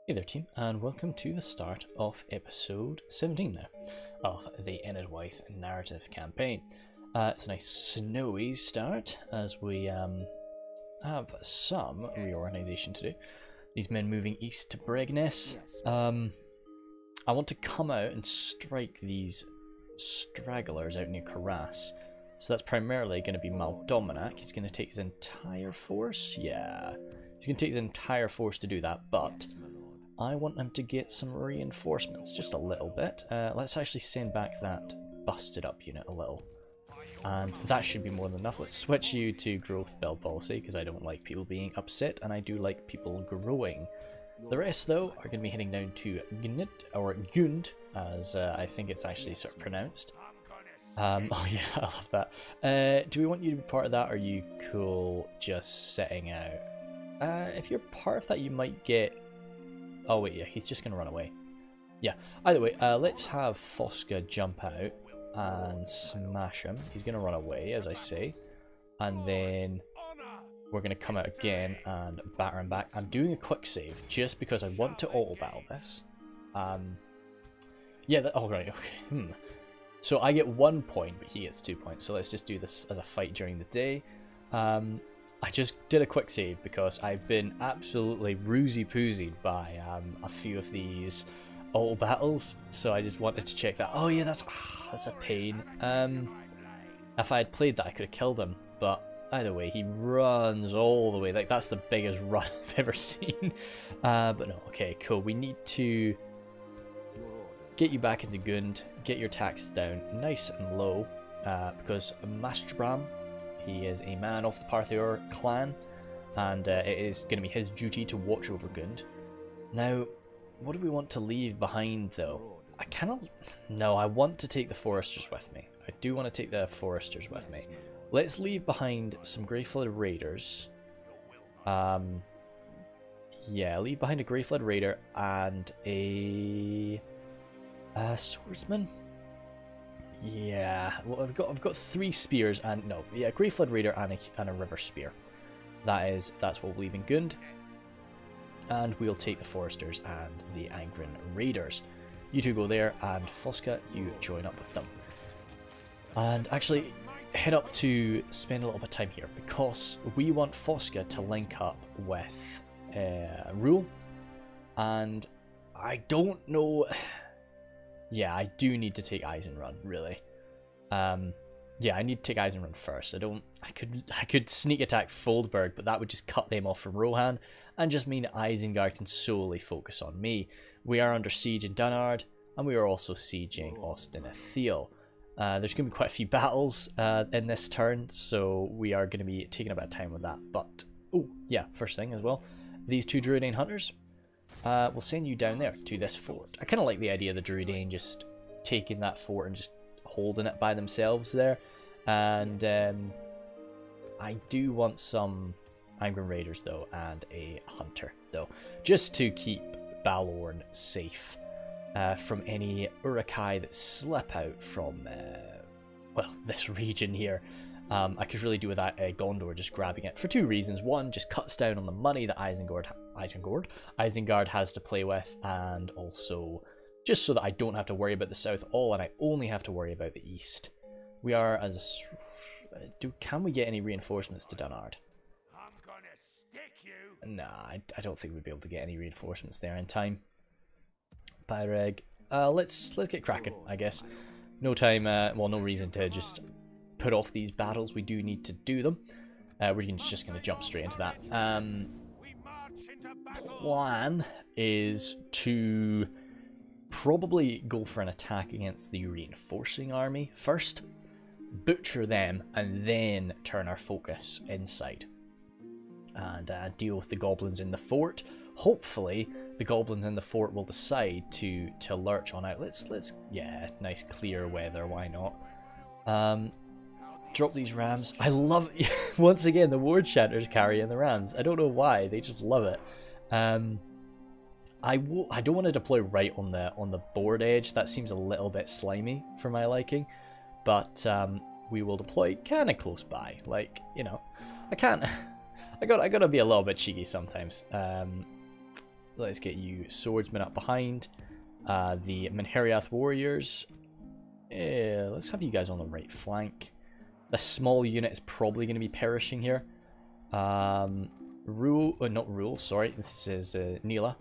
Hey there team, and welcome to the start of episode 17 now of the Enedwaith narrative campaign. It's a nice snowy start as we have some reorganisation to do. These men moving east to Bregness. I want to come out and strike these stragglers out near Carras. So that's primarily going to be Maldominac. He's going to take his entire force. Yeah, he's going to take his entire force to do that, but I want him to get some reinforcements, just a little bit. Let's actually send back that busted up unit a little. And that should be more than enough. Let's switch you to growth build policy, because I don't like people being upset, and I do like people growing. The rest, though, are going to be heading down to Gnit, or Gund, as I think it's actually sort of pronounced. Oh yeah, I love that. Do we want you to be part of that, or are you cool just sitting out? If you're part of that, you might get... Oh wait, yeah, he's just going to run away. Yeah, either way, let's have Foska jump out and smash him. He's going to run away, as I say. And then we're going to come out again and batter him back. I'm doing a quick save just because I want to auto-battle this. Yeah, oh right, okay. So I get 1 point, but he gets 2 points. So let's just do this as a fight during the day. I just did a quick save because I've been absolutely roozy-poosied by a few of these auto battles, so I just wanted to check that. Oh yeah, that's a pain. If I had played that, I could have killed him, but either way, he runs all the way. Like, that's the biggest run I've ever seen. But no, okay, cool. We need to get you back into Gund, get your taxes down nice and low, because Mastrbram, he is a man of the Parthior clan, and it is going to be his duty to watch over Gund. Now, what do we want to leave behind, though? I cannot... No, I want to take the Foresters with me. I do want to take the Foresters with me. Let's leave behind some Greyflood Raiders. Yeah, leave behind a Greyflood Raider and a Swordsman. Yeah, well, I've got 3 spears and no, yeah, Greyflood Raider and a River Spear. That's what we'll leave in Gund, and we'll take the Foresters and the Angren Raiders. You two go there, and Foska, you join up with them. And actually, head up to spend a little bit of time here because we want Foska to link up with Rule, and I don't know. Yeah, I do need to take Eisenrun, really. Yeah, I need to take Eisenrun first. I could sneak attack Foldberg, but that would just cut them off from Rohan, and just mean that Isengard can solely focus on me. We are under siege in Dunard, and we are also sieging Austin Athiel. There's going to be quite a few battles in this turn, so we are going to be taking a bit of time with that. But, oh, yeah, first thing as well, these 2 Druidane Hunters, we'll send you down there to this fort. I kind of like the idea of the Druidane just taking that fort and just holding it by themselves there. And I do want some Angren Raiders, though, and a Hunter, though, just to keep Balorn safe from any Urukai that slip out from, well, this region here. I could really do with that Gondor just grabbing it for 2 reasons. One, just cuts down on the money that Isengard has to play with, and also just so that I don't have to worry about the south at all, and I only have to worry about the east. We are as... Can we get any reinforcements to Dunard? I'm gonna stick you. Nah, I don't think we'd be able to get any reinforcements there in time. Pyreg. Let's get cracking, I guess. No time, well, no reason to just put off these battles. We do need to do them. We're just going to jump straight into that. Plan is to probably go for an attack against the reinforcing army first, butcher them, and then turn our focus inside and deal with the goblins in the fort. Hopefully the goblins in the fort will decide to lurch on out. Let's yeah, nice clear weather, why not? Drop these rams. I love it. Once again, the ward chanters carrying the rams. I don't know why, they just love it. I don't want to deploy right on the board edge. That seems a little bit slimy for my liking, but we will deploy kind of close by. Like, you know, I gotta be a little bit cheeky sometimes. Let's get you swordsmen up behind. The Enedwaith warriors. Let's have you guys on the right flank. The small unit is probably going to be perishing here. Not Rule, sorry. This is Neela.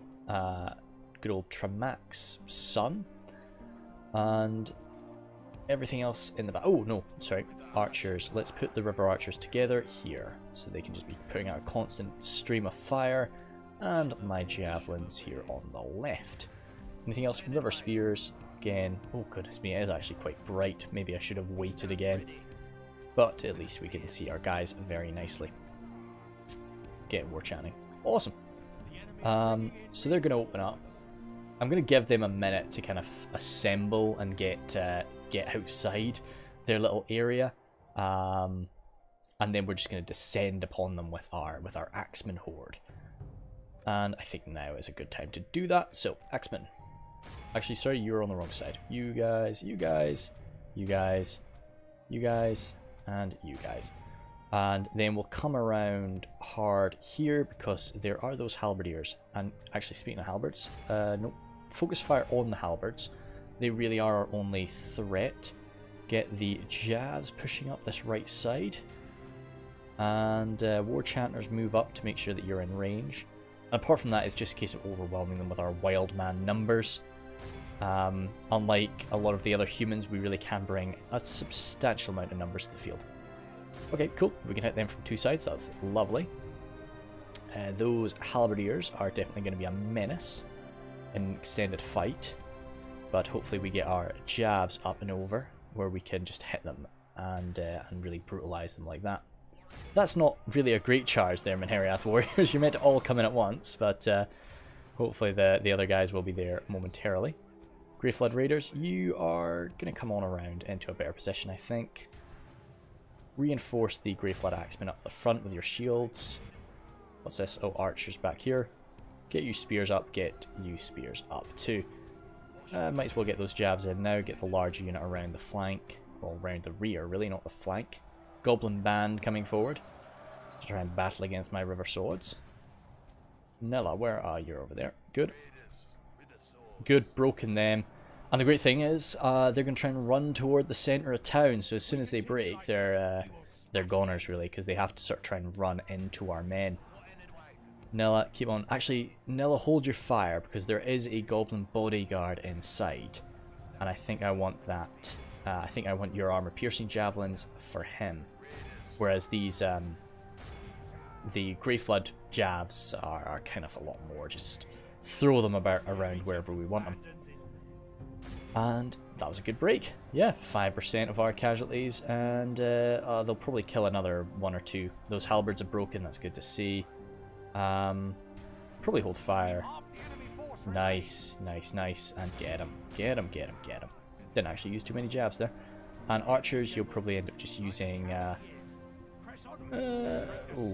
Good old Tramak's son. And everything else in the back. Oh, no, sorry. Archers. Let's put the river archers together here. So they can just be putting out a constant stream of fire. And my javelins here on the left. Anything else? River spears. Again. Oh, goodness me. It is actually quite bright. Maybe I should have waited again. But at least we can see our guys very nicely. Get war chanting. Awesome. So they're going to open up. I'm going to give them a minute to kind of assemble and get outside their little area. And then we're just going to descend upon them with our Axeman horde. And I think now is a good time to do that. So, Axeman. Actually, sorry, you're on the wrong side. You guys, you guys, you guys, you guys, and you guys. And then we'll come around hard here because there are those halberdiers. And actually, speaking of halberds, no, focus fire on the halberds. They really are our only threat. Get the jazz pushing up this right side. And war chanters move up to make sure that you're in range. And apart from that, it's just a case of overwhelming them with our wild man numbers. Unlike a lot of the other humans, we really can bring a substantial amount of numbers to the field. Okay, cool. We can hit them from two sides. That's lovely. Those halberdiers are definitely going to be a menace in an extended fight. But hopefully we get our jabs up and over where we can just hit them and really brutalize them like that. That's not really a great charge there, Enedwaith warriors. You're meant to all come in at once, but hopefully the other guys will be there momentarily. Grey Flood Raiders, you are going to come on around into a better position, I think. Reinforce the Grey Flood Axemen up the front with your shields. What's this? Oh, archers back here. Get you spears up, get you spears up too. Might as well get those jabs in now, get the larger unit around the flank. Well, around the rear, really, not the flank. Goblin band coming forward to try and battle against my river swords. Nella, where are you? Over there? Good. Good, broken them. And the great thing is, they're going to try and run toward the centre of town, so as soon as they break, they're goners, really, because they have to sort of try and run into our men. Nella, keep on. Actually, Nella, hold your fire, because there is a goblin bodyguard inside. And I think I want that. I think I want your armor-piercing javelins for him. Whereas these, the Grey Flood jabs are kind of a lot more. Just throw them around wherever we want them. And that was a good break. Yeah, 5% of our casualties, and they'll probably kill another one or two. Those halberds are broken, that's good to see. Probably hold fire. Nice, nice, nice. And get him, get him, get him, get him. Didn't actually use too many jabs there. And archers, you'll probably end up just using... oh,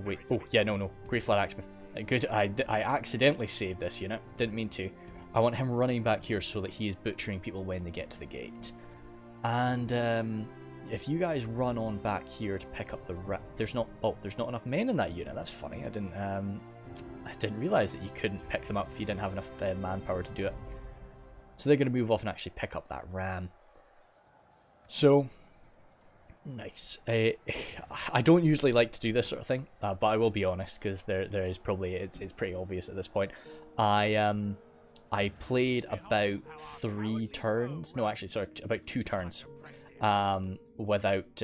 wait. Oh, yeah, no. Grey Flood Axeman. Good. I accidentally saved this unit. Didn't mean to. I want him running back here so that he is butchering people when they get to the gate. And if you guys run on back here to pick up the... there's not enough men in that unit. That's funny. I didn't realize that you couldn't pick them up if you didn't have enough manpower to do it. So they're going to move off and actually pick up that ram. So, nice. I don't usually like to do this sort of thing, but I will be honest, because there is probably, it's pretty obvious at this point. I played about 3 turns, no actually, sorry, about 2 turns, without,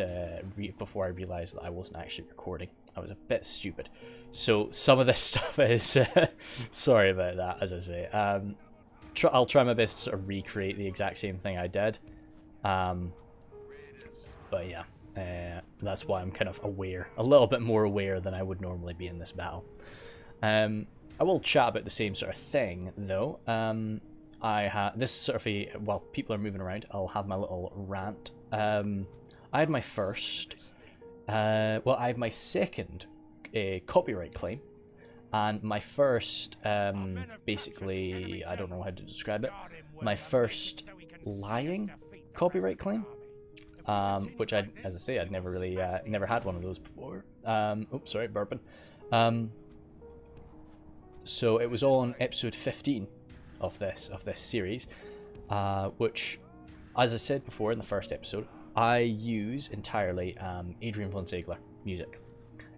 before I realised that I wasn't actually recording. I was a bit stupid. So some of this stuff is, sorry about that, as I say. I'll try my best to sort of recreate the exact same thing I did. But yeah, that's why I'm kind of aware, a little bit more aware than I would normally be in this battle. I will chat about the same sort of thing, though. I have this sort of a, while people are moving around, I'll have my little rant. I had my first, well, I have my second copyright claim. And my first, basically, I don't know how to describe it, my first lying copyright claim, which as I say, I'd never really, never had one of those before. Oops, sorry, burping. So it was on episode 15 of this series, which, as I said before in the first episode, I use entirely Adrian von Ziegler music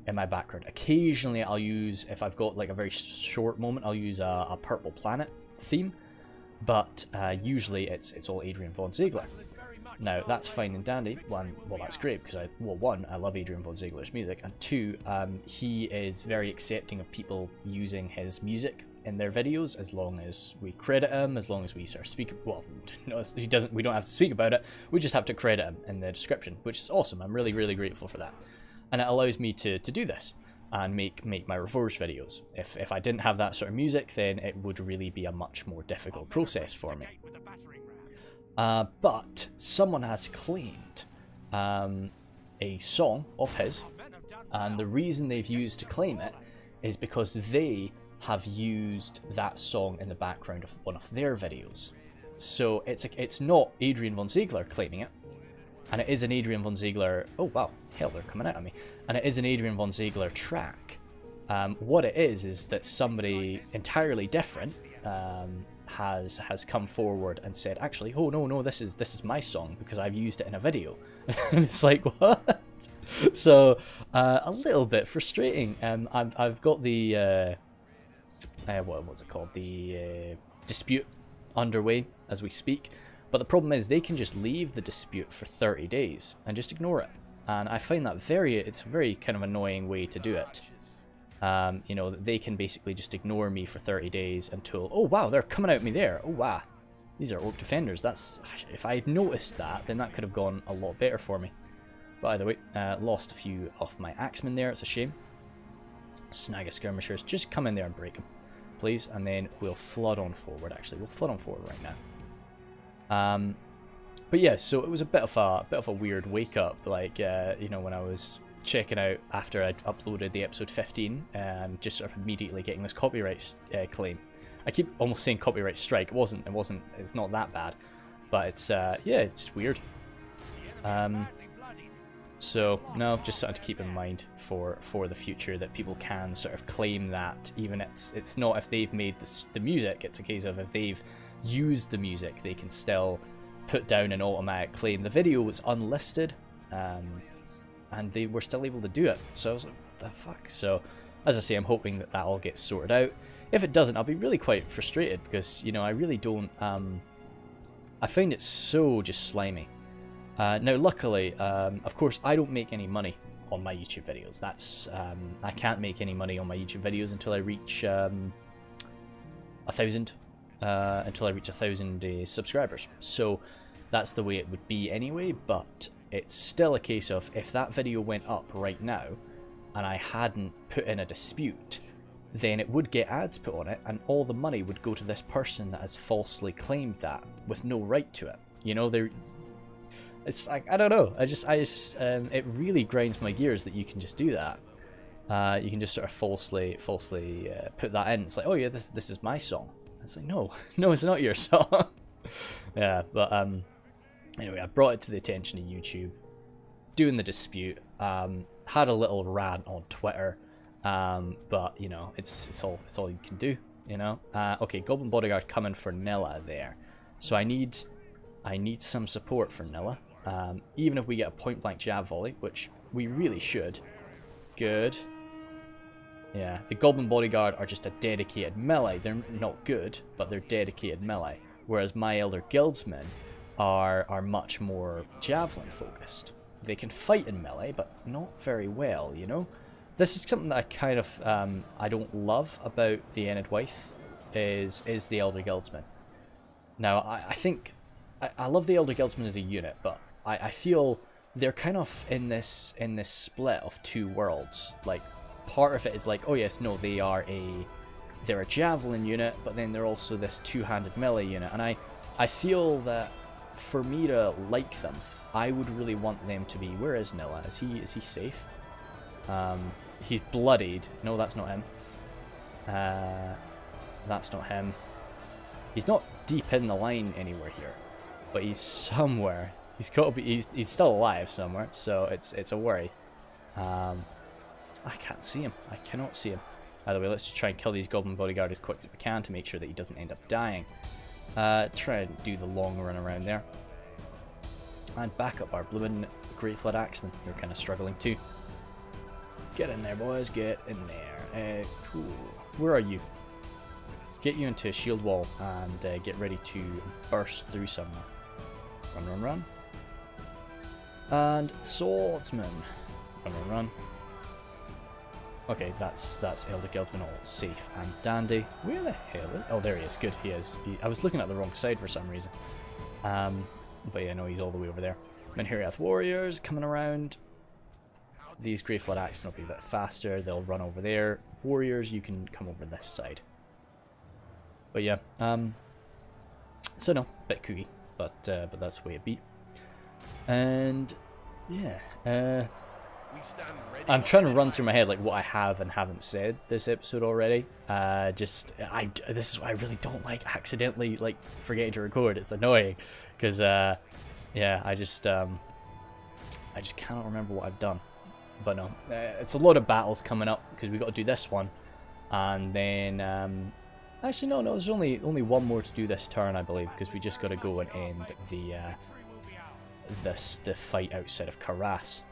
in my background. Occasionally I'll use, if I've got like a very short moment, I'll use a Purple Planet theme, but usually it's all Adrian von Ziegler. Now that's fine and dandy. Well, that's great because one, I love Adrian von Ziegler's music, and two, he is very accepting of people using his music in their videos as long as we credit him, as long as we sort of speak. Well, no, he doesn't. We don't have to speak about it. We just have to credit him in the description, which is awesome. I'm really, really grateful for that, and it allows me to do this and make my reverse videos. If I didn't have that sort of music, then it would really be a much more difficult process for me. But someone has claimed a song of his, and the reason they've used to claim it is because they have used that song in the background of one of their videos. So it's not Adrian von Ziegler claiming it, and it is an Adrian von Ziegler. Oh wow, hell, they're coming out at me. And it is an Adrian von Ziegler track. What it is that somebody entirely different has come forward and said, actually, oh no, this is my song because I've used it in a video. And it's like, what? So a little bit frustrating. I've got the what was it called, the dispute underway as we speak, but the problem is they can just leave the dispute for 30 days and just ignore it, and I find that it's a very kind of annoying way to do it. You know, they can basically just ignore me for 30 days until, oh wow, they're coming at me there. Oh wow, these are orc defenders. That's, if I had noticed that, then that could have gone a lot better for me. By the way, lost a few of my axemen there. It's a shame. Snag of skirmishers. Just come in there and break them, please, and then we'll flood on forward. Actually, we'll flood on forward right now. But yeah, so it was a bit of a weird wake up. Like, you know, when I was checking out after I'd uploaded the episode 15 and just sort of immediately getting this copyright claim. I keep almost saying copyright strike. It's not that bad, but it's yeah, it's just weird. So no, just something to keep in mind for the future, that people can sort of claim that, even it's not if they've made the music, it's a case of if they've used the music, they can still put down an automatic claim. The video was unlisted, and they were still able to do it. So I was like, what the fuck? So as I say, I'm hoping that all gets sorted out. If it doesn't, I'll be really quite frustrated because, you know, I really don't, I find it so just slimy. Now luckily, of course, I don't make any money on my YouTube videos. That's, I can't make any money on my YouTube videos until I reach 1,000, until I reach 1,000 subscribers. So that's the way it would be anyway, but it's still a case of, if that video went up right now and I hadn't put in a dispute, then it would get ads put on it and all the money would go to this person that has falsely claimed that with no right to it. You know, it's like, I don't know, I just it really grinds my gears that you can just do that. You can just sort of falsely put that in. It's like, oh yeah, this is my song. It's like, no, it's not your song. Yeah, but anyway, I brought it to the attention of YouTube, doing the dispute, had a little rant on Twitter, but you know, it's all you can do, you know. Okay, Goblin Bodyguard coming for Nilla there, so I need some support for Nilla. Even if we get a point blank jab volley, which we really should. Good. Yeah, the Goblin Bodyguard are just a dedicated melee. They're not good, but they're dedicated melee. Whereas my Elder Guildsmen are much more javelin focused. They can fight in melee, but not very well, you know? This is something that I kind of, I don't love about the Enedwaith, is the Elder Guildsmen. Now, I think, I love the Elder Guildsmen as a unit, but I feel they're kind of in this split of two worlds. Like, part of it is like, oh yes, no, they're a javelin unit, but then they're also this two-handed melee unit, and I feel that for me to like them, I would really want them to be, where is Nilla? Is he safe? He's bloodied. No, that's not him. That's not him. He's not deep in the line anywhere here, but he's somewhere. He's got to be. He's still alive somewhere, so it's a worry. I can't see him. I cannot see him. Either way, let's just try and kill these goblin bodyguard as quick as we can to make sure that he doesn't end up dying. Try and do the long run around there. And back up our bloomin' Great Flood Axemen. They're kind of struggling too. Get in there, boys. Get in there. Cool. Where are you? Get you into a shield wall and get ready to burst through somewhere. Run, run, run. And swordsman. Run, run, run. Okay, that's Elder Guildsman all safe and dandy. Where the hell is... Oh, there he is. Good, he is. I was looking at the wrong side for some reason. But yeah, no, he's all the way over there. Menhiriath warriors coming around. These Grey Flood Axemen will be a bit faster. They'll run over there. Warriors, you can come over this side. But yeah, so no, bit kooky, but that's the way it be. And yeah, I'm trying to run through my head like what I have and haven't said this episode already. This is what I really don't like, accidentally like forgetting to record. It's annoying because yeah, I just cannot remember what I've done. But no, it's a lot of battles coming up because we got to do this one, and then actually no, there's only one more to do this turn, I believe, because we just got to go and end the fight outside of Karas.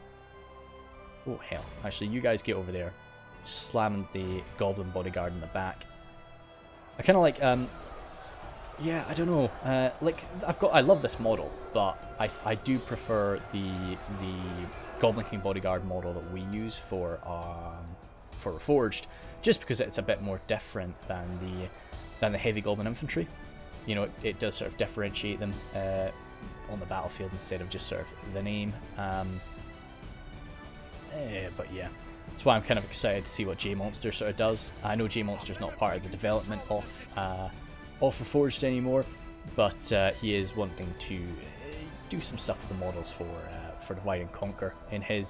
Oh hell! Actually, you guys get over there, slamming the goblin bodyguard in the back. I kind of like yeah, I don't know. Like I love this model, but I do prefer the Goblin King bodyguard model that we use for Reforged, just because it's a bit more different than the heavy goblin infantry. You know, it does sort of differentiate them on the battlefield instead of just sort of the name. But yeah, that's why I'm kind of excited to see what J-Monster sort of does. I know J-Monster's not part of the development of Reforged anymore, but he is wanting to do some stuff with the models for Divide and Conquer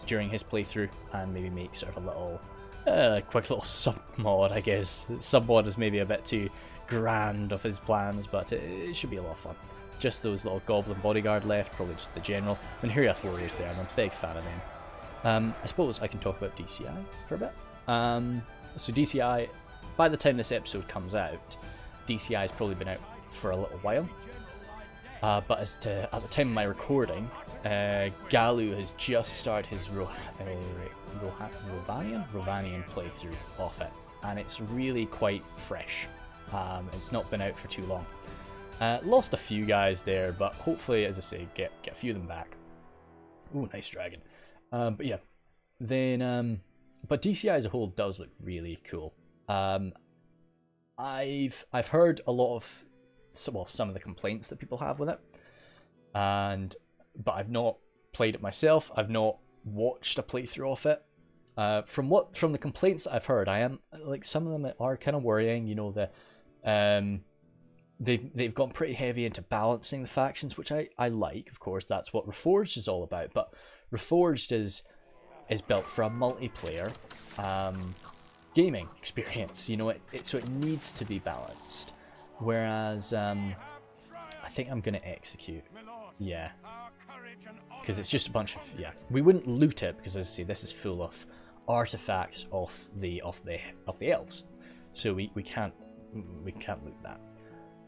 during his playthrough, and maybe make sort of a little quick little sub mod. I guess sub mod is maybe a bit too grand of his plans, but it should be a lot of fun. Just those little goblin bodyguard left, probably just the general. And Menhiriath warriors there, I'm a big fan of them. I suppose I can talk about DCI for a bit. So DCI, by the time this episode comes out, DCI has probably been out for a little while. But at the time of my recording, Galu has just started his Rovanian playthrough of it, and it's really quite fresh. It's not been out for too long. Lost a few guys there, but hopefully, as I say, get a few of them back. Ooh, nice dragon. But yeah, then but DCI as a whole does look really cool. I've heard a lot of some of the complaints that people have with it, but I've not played it myself. I've not watched a playthrough of it. From the complaints that I've heard, I am like, some of them are kind of worrying. You know, they've gone pretty heavy into balancing the factions, which I like. Of course, that's what Reforged is all about. But Reforged is built for a multiplayer gaming experience. You know, so it needs to be balanced. Whereas I think I'm gonna execute, yeah, because it's just a bunch of, yeah, we wouldn't loot it because, as I say, this is full of artifacts of the elves, so we can't loot that.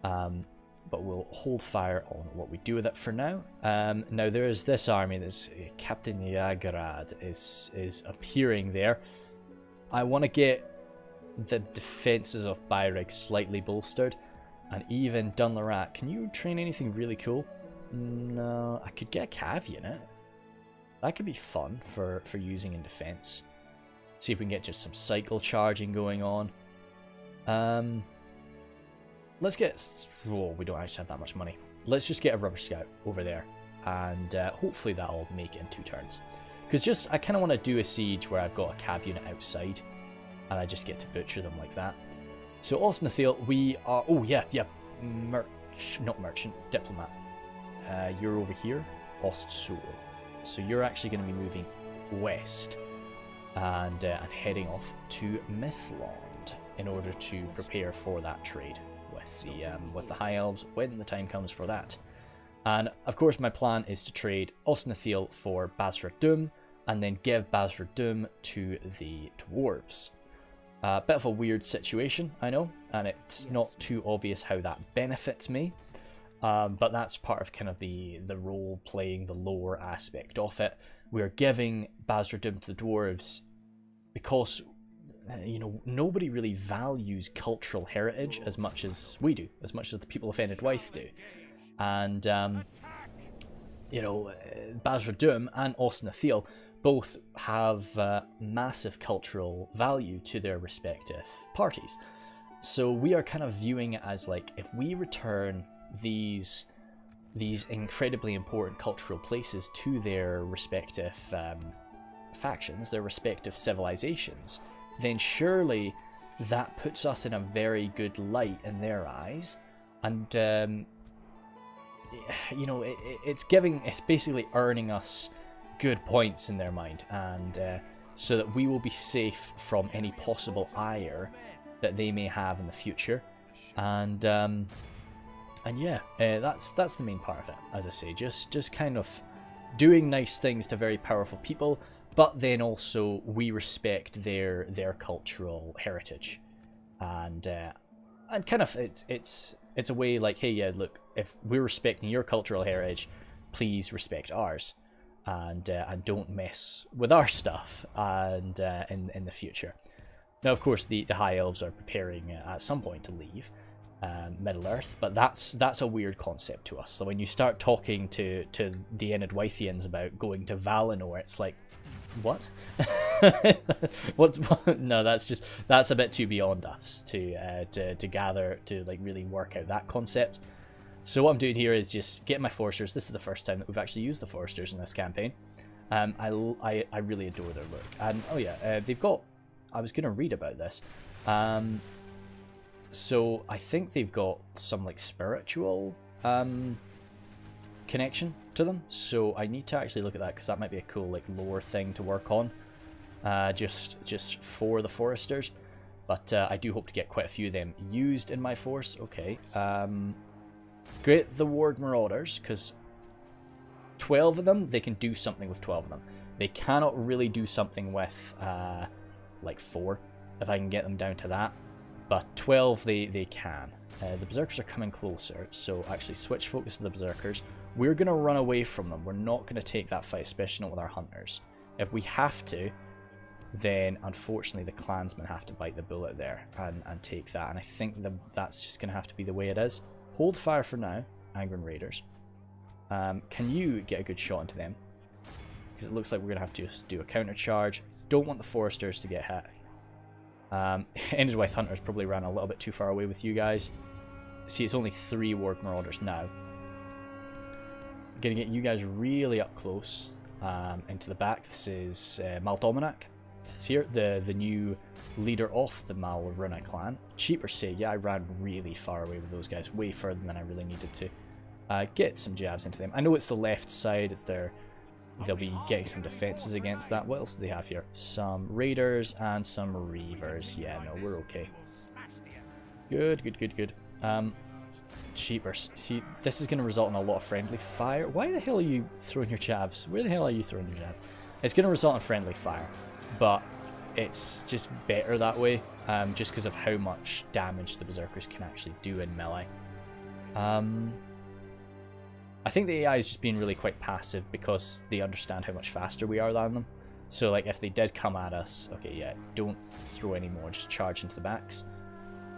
But we'll hold fire on what we do with it for now. Now there is this army. There's Captain Yagrad is appearing there. I want to get the defenses of Byreg slightly bolstered. And even Dunlarat, can you train anything really cool? No, I could get a Cav unit. That could be fun for using in defense. See if we can get just some cycle charging going on. Let's get... Oh, we don't actually have that much money. Let's just get a Rubber Scout over there. And hopefully that'll make it in 2 turns. Because I kind of want to do a siege where I've got a Cav unit outside. And I just get to butcher them like that. So Osnathil, we are... Oh, yeah. Not merchant, diplomat. You're over here, Ostsur. So you're actually going to be moving west and heading off to Mythland in order to prepare for that trade with the High Elves when the time comes for that. And of course, my plan is to trade Osnathil for Basra Dum and then give Basra Dum to the dwarves. Bit of a weird situation, I know, and it's not too obvious how that benefits me. But that's part of kind of the role playing, the lore aspect of it. We're giving Basradum to the dwarves because, you know, nobody really values cultural heritage as much as we do, as much as the people of Enedwaith do. And, you know, Basradum and Osnathil both have massive cultural value to their respective parties. So we are kind of viewing it as like, if we return these incredibly important cultural places to their respective factions, their respective civilizations, then surely that puts us in a very good light in their eyes. And you know, it's basically earning us good points in their mind, and so that we will be safe from any possible ire that they may have in the future. And yeah, that's the main part of it. As I say, just kind of doing nice things to very powerful people, but then also we respect their cultural heritage, and kind of it's a way like, hey, yeah, look, if we're respecting your cultural heritage, please respect ours, and don't mess with our stuff, and in the future. Now, of course, the High Elves are preparing at some point to leave Middle Earth, but that's a weird concept to us. So when you start talking to the Enedwaithians about going to Valinor, it's like, what? what? No, that's a bit too beyond us to gather, to like really work out that concept. So what I'm doing here is just getting my foresters. This is the first time that we've actually used the foresters in this campaign. I really adore their look, and oh yeah, they've got. I was gonna read about this. So I think they've got some like spiritual connection to them. So I need to actually look at that, because that might be a cool like lore thing to work on, just for the foresters. But I do hope to get quite a few of them used in my force. Okay. Great, the Warg Marauders, because 12 of them, they can do something with 12 of them. They cannot really do something with like 4, if I can get them down to that. But 12 they can. The Berserkers are coming closer, so actually switch focus to the Berserkers. We're going to run away from them. We're not going to take that fight, especially not with our Hunters. If we have to, then unfortunately the Clansmen have to bite the bullet there and take that. And I think that's just going to have to be the way it is. Hold fire for now, Angren Raiders. Can you get a good shot into them? Because it looks like we're going to have to just do a counter charge. Don't want the Foresters to get hit. Enedwaith Hunters probably ran a little bit too far away with you guys. See, it's only 3 Warg Marauders now. Gonna get you guys really up close into the back. This is Maldominac. It's here, the new leader of the Malruna clan. Cheaper say, yeah, I ran really far away with those guys, way further than I really needed to. Get some jabs into them. I know it's the left side, it's their... They'll be getting some defenses against that. What else do they have here? Some Raiders and some Reavers. Yeah, no, we're okay. Good, good, good, good. Cheapers. See, this is going to result in a lot of friendly fire. Why the hell are you throwing your jabs? Where the hell are you throwing your jabs? It's going to result in friendly fire, but it's just better that way, just because of how much damage the Berserkers can actually do in melee. I think the AI is just being really quite passive because they understand how much faster we are than them. So like if they did come at us, okay, yeah, don't throw any more, just charge into the backs.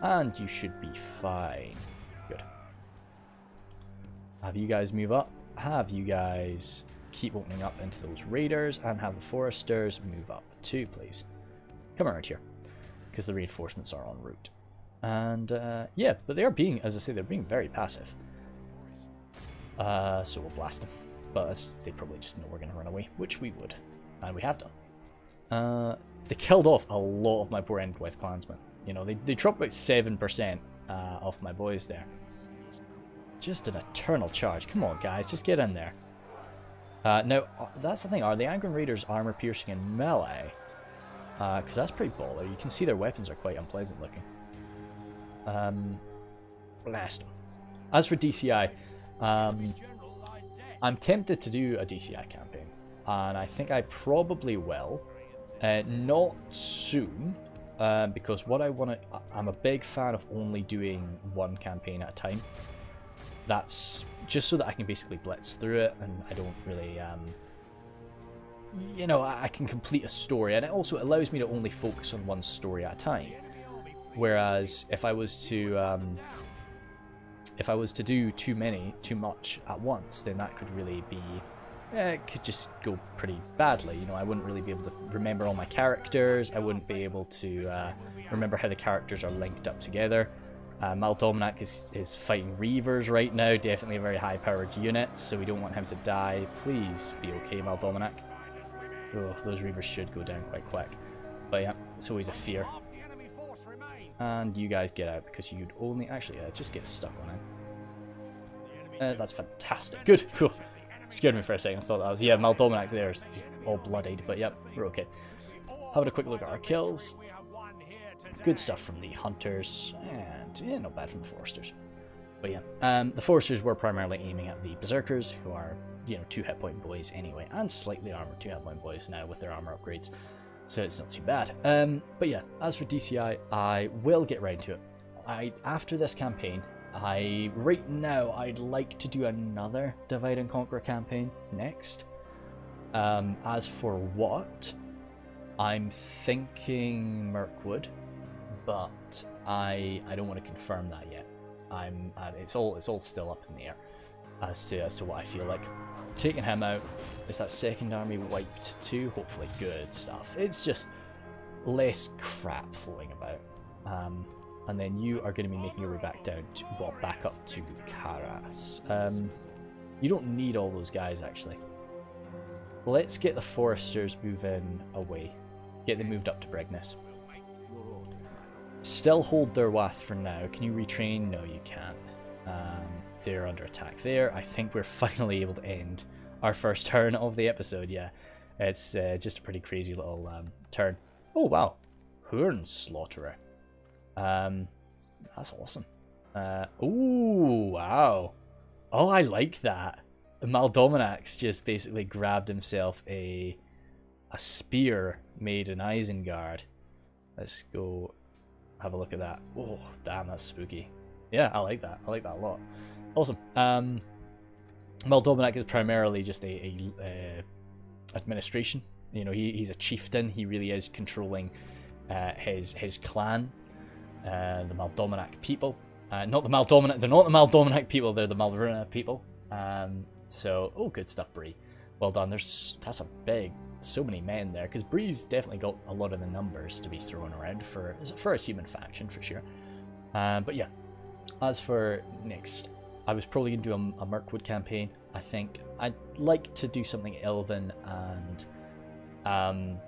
And you should be fine. Good. Have you guys move up. Have you guys keep opening up into those Raiders, and have the Foresters move up too, please. Come around here, because the reinforcements are en route. And yeah, but they are being, as I say, they're being very passive. So we'll blast them. But they probably just know we're going to run away, which we would. And we have done. They killed off a lot of my poor Enedwaith clansmen. You know, they dropped about 7% off my boys there. Just an eternal charge. Come on, guys, just get in there. Now, that's the thing. Are the Angren Raiders armor piercing in melee? Because that's pretty baller. You can see their weapons are quite unpleasant looking. Blast them. As for DCI... I'm tempted to do a DCI campaign, and I think I probably will. Not soon, because what I want to... I'm a big fan of only doing one campaign at a time. That's just so that I can basically blitz through it, and I don't really... you know, I can complete a story, and it also allows me to only focus on one story at a time. Whereas if I was to do too much at once, then that could really be... it could just go pretty badly. You know, I wouldn't really be able to remember all my characters. I wouldn't be able to remember how the characters are linked up together. Maldominac is fighting Reavers right now, definitely a very high-powered unit, so we don't want him to die. Please be okay, Maldominac. Oh, those Reavers should go down quite quick. But yeah, it's always a fear. And you guys get out, because you'd only... Actually, just get stuck on him. That's fantastic. Good. Whew. Scared me for a second. I thought that was... Yeah, Maldominac there is all bloodied, but yep, we're okay. Having a quick look at our kills. Good stuff from the Hunters, and yeah, not bad from the Foresters. But yeah, the Foresters were primarily aiming at the Berserkers, who are, you know, 2 hit point boys anyway, and slightly armored 2 hit point boys now with their armor upgrades, so it's not too bad. But yeah, as for DCI, I will get round to it. After this campaign, right now I'd like to do another Divide and Conquer campaign next. As for what, I'm thinking Mirkwood, but I don't want to confirm that yet. It's all still up in the air as to what I feel like. Taking him out, is that second army wiped too? Hopefully, good stuff. It's just less crap floating about. And then you are going to be making your way back down to, well, back up to Karas. You don't need all those guys actually. Let's get the Foresters moving away. Get them moved up to Bregness. Still hold their Wath for now. Can you retrain? No, you can't. They're under attack there. I think we're finally able to end our first turn of the episode. Yeah, it's just a pretty crazy little turn. Oh wow, Horn Slaughterer. That's awesome. Ooh, wow. Oh, I like that. Maldominac's just basically grabbed himself a spear made in Isengard. Let's go have a look at that. Oh, damn, that's spooky. Yeah, I like that. I like that a lot. Awesome. Maldominic is primarily just a administration. You know, he's a chieftain. He really is controlling his clan, the Maldominic people. Not the Maldominic. They're not the Maldominic people. They're the Malverna people. So, oh, good stuff, Bree. Well done. That's a big, so many men there, because Bree's definitely got a lot of the numbers to be thrown around for a human faction for sure. But yeah, as for next, I was probably going to do a Mirkwood campaign. I think I'd like to do something Elven and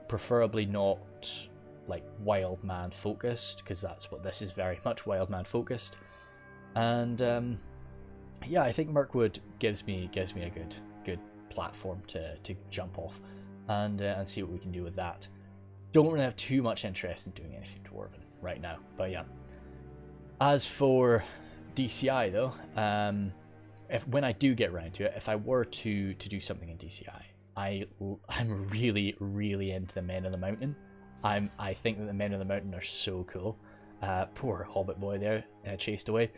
preferably not like wild man focused, because that's what this is, very much wild man focused. And yeah, I think Mirkwood gives me a good platform to jump off and see what we can do with that. Don't really have too much interest in doing anything Dwarven right now, but yeah. As for DCI though, when I do get around to it, if I were to do something in DCI, I'm really into the Men of the Mountain. I think that the Men of the Mountain are so cool. Poor Hobbit boy there, chased away.